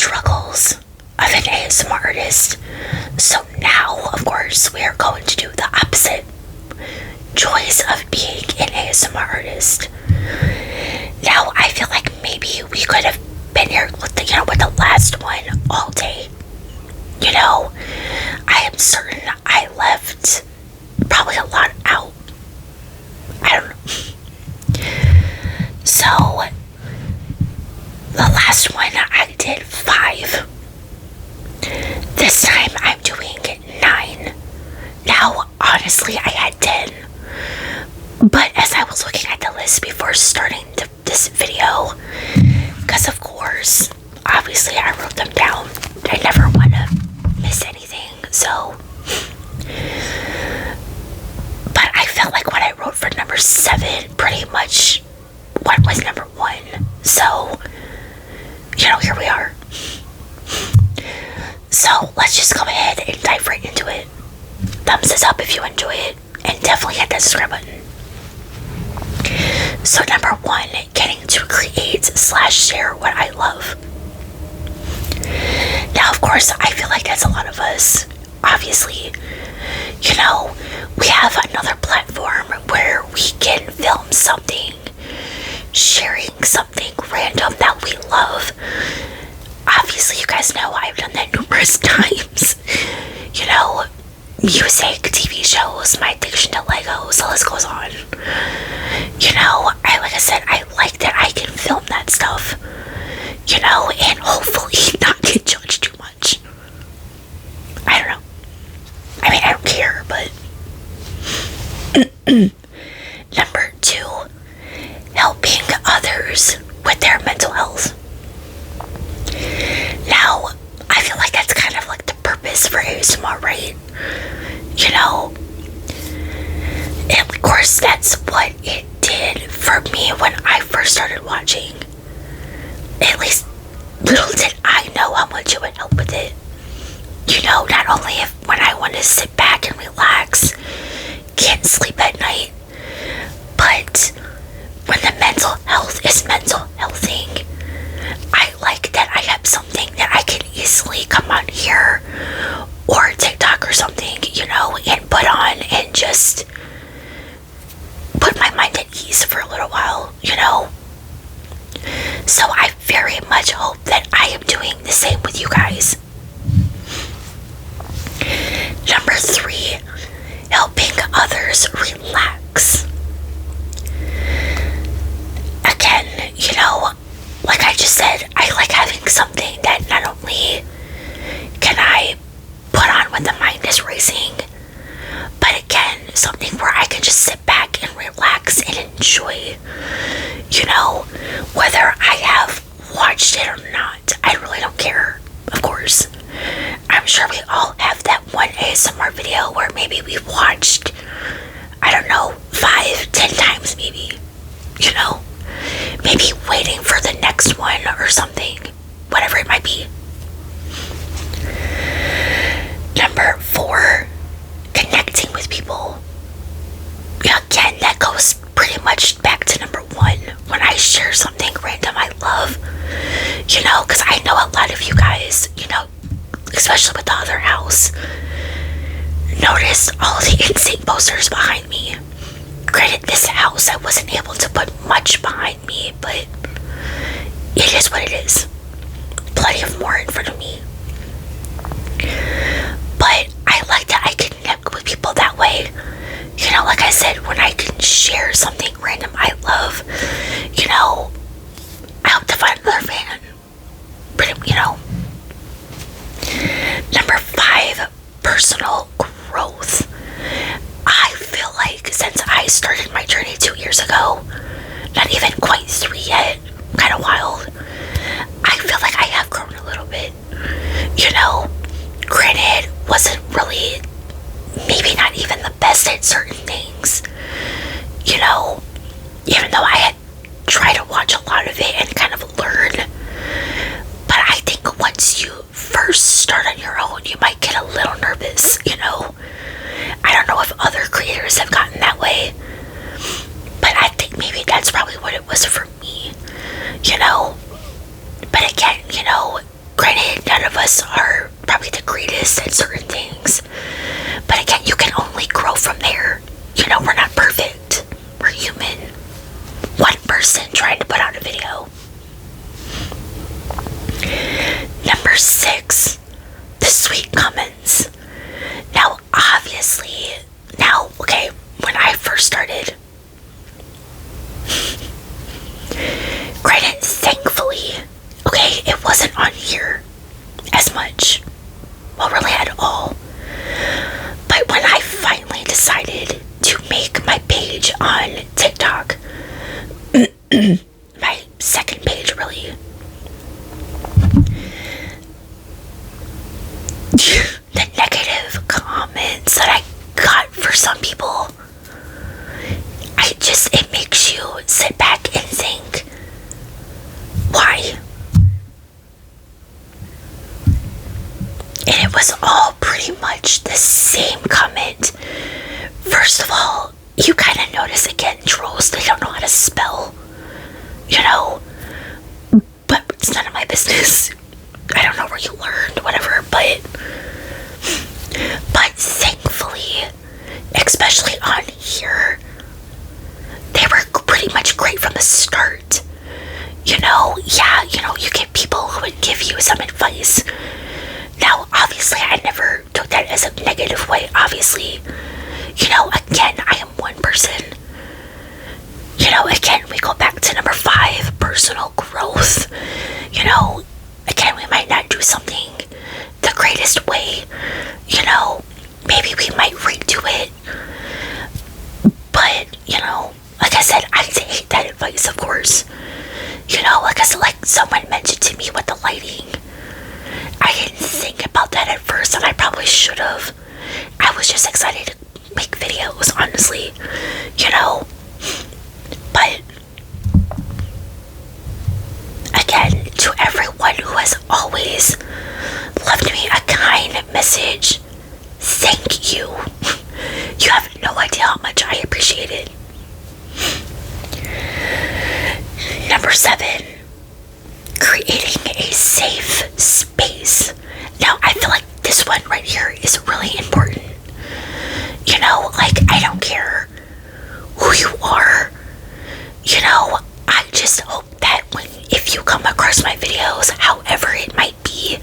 struggles of an ASMR artist. So now, of course, we are going to do the opposite. Joys of being an ASMR artist. Now, I feel like maybe we could have been here with the last one all day. I am certain I left probably a lot out. I don't know. So, the last one I did 5. This time I'm doing 9. Now, honestly, I had 10. But as I was looking at the list before starting this video, because of course, obviously I wrote them down. I never want to miss anything, so. But I felt like what I wrote for number 7 pretty much what was number 1. So, here we are. So let's just go ahead and dive right into it. Thumbs this up if you enjoy it, and definitely hit that subscribe button. So number 1, getting to create/share what I love. Now, of course, I feel like that's a lot of us. Obviously, we have another platform where we can film something, sharing something random that we love. Obviously, you guys know I've done that numerous times. Music, TV shows, my addiction to Legos, the list goes on. Like I said, I like that I can film that stuff, and hopefully not get judged too much. I don't know. I mean, I don't care, but. Number 2, helping others with their mental health. Now, I feel like that's kind of like the purpose for ASMR, right? And of course, that's what it did for me when I first started watching. At least, little did I know how much it would help with it. Not only when I want to sit back and relax, can't sleep at night, but when the mental health is mental healthing, I like that I have something that I can easily come on here or TikTok or something, and put on and just put my mind at ease for a little while, So I very much hope that I am doing the same with you guys. Number 3, helping others relax. Again, like I just said, I like having something that not only can I put on when the mind is racing, but again, something where I can just sit back and relax and enjoy, whether I have watched it or not. I really don't care, of course. I'm sure we all have that one ASMR video where maybe we've watched, I don't know, 5, 10 times maybe, maybe waiting for the next one or something, whatever it might be. Number 4, connecting with people. Again, that goes pretty much back to number 1. When I share something random I love, because I know a lot of you guys, especially with the other house, noticed all the insane posters behind me. Granted, this house I wasn't able to put much behind me, but it is what it is. Plenty of more in front of me. But I like that I can connect with people that way. Like I said, when I can share something random I love, I hope to find another fan. Number 5, personal growth. I feel like since I started my journey 2 years ago, not even quite 3 yet, kind of wild, I feel like I have grown a little bit. Granted, wasn't really, maybe not even the best at certain things, even though I had tried to watch a lot of it and kind of learn. But I think once you first start on your own, you might get a little nervous, I don't know if other creators have gotten that way, but I think maybe that's probably what it was for me, But again, Granted, none of us are probably the greatest at certain things, but again, you can only grow from there. You know, we're not perfect. We're human. One person trying to put out a video. Number 6, the sweet comments. Now, obviously, okay, when I first started, granted, thankfully, okay, it wasn't on here as much. Well, really at all. But when I finally decided to make my page on TikTok, my second page really, the negative comments that I got for some people, it makes you sit back and think, why? And it was all pretty much the same comment. First of all, you kind of notice again, trolls, they don't know how to spell, you know, but it's none of my business. I don't know where you learned, whatever, but thankfully, especially on here, they were pretty much great from the start. You know, yeah, you know, you get people who would give you some advice. Now, obviously, I never took that as a negative way, obviously. You know, again, I am one person. You know, again, we go back to number 5, personal growth. You know, again, we might not do something the greatest way. You know, maybe we might redo it. But, you know, like I said, I hate that advice, of course. You know, like I said, like someone mentioned to me with the lighting. I didn't think about that at first, and I probably should have. I was just excited to make videos, honestly. You know, but again, to everyone who has always left me a kind message, thank you. You have no idea how much I appreciate it. Number 7, creating a safe space. Now, I feel like this one right here is really important. You know, like, I don't care who you are. You know, I just hope that if you come across my videos, however it might be,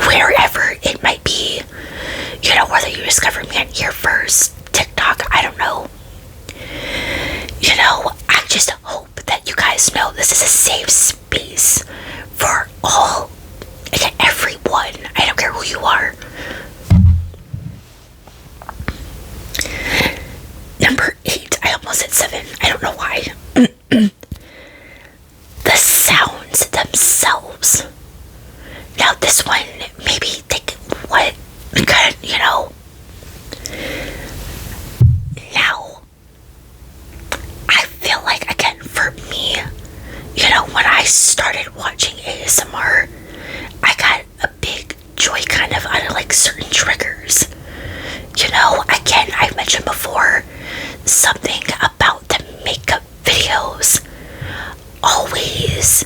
wherever it might be, you know, whether you discover me on here first, TikTok, I don't know. You know, I just hope that you guys know this is a safe space for all, again, everyone. I don't care who you are. Number 8, I almost said 7, I don't know why. The sounds themselves. Now this one, maybe think, what, kind of, you know. Now, I feel like, again, for me, you know, when I started watching ASMR, I got a big joy kind of out of like certain triggers. You know, again, I mentioned before, something about the makeup videos always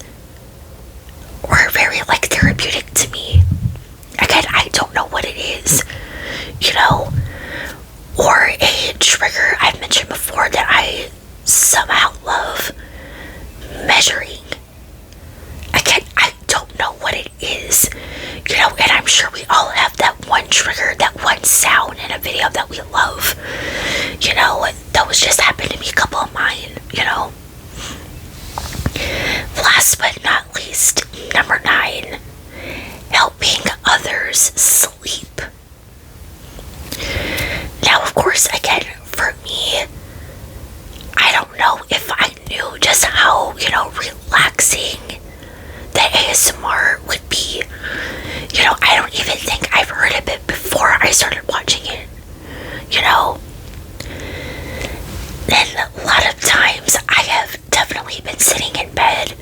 were very like therapeutic to me. Again, I don't know what it is, you know, or a trigger I've mentioned before that I somehow love measuring. Again, I don't know what it is, you know, and I'm sure we all have that one trigger, that one sound in a video that we love, you know. That was just happened to me, a couple of mine, you know. Last but not least, number 9, helping others sleep. Now, of course, again, for me, I don't know if I knew just how, you know, relaxing the ASMR would be. You know, I don't even think I've heard of it before I started watching it, you know. And a lot of times I have definitely been sitting in bed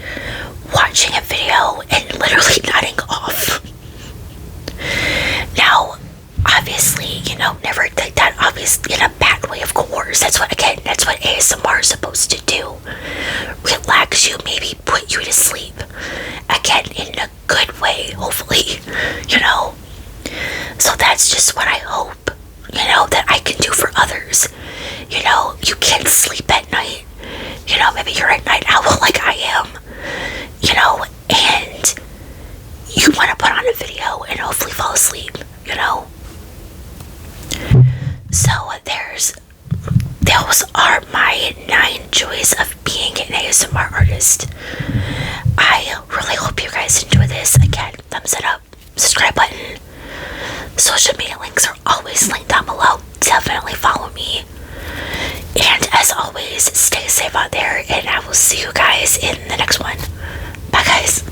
watching a video and literally nodding off. Now, obviously, you know, never take that obviously in a bad way, of course. That's what ASMR is supposed to do. Relax you, maybe put you to sleep. Again, in a good way, early, you know? So that's just what I hope, you know, that I can do for others. You know, you can't sleep at night. You know, maybe you're a night owl like I am, you know, and you want to put on a video and hopefully fall asleep, you know? So those are my 9 joys of being an ASMR artist. I really hope you guys enjoy this. Again, thumbs it up, subscribe button. Social media links are always linked down below. Definitely follow me. And as always, stay safe out there, and I will see you guys in the next one. Bye, guys.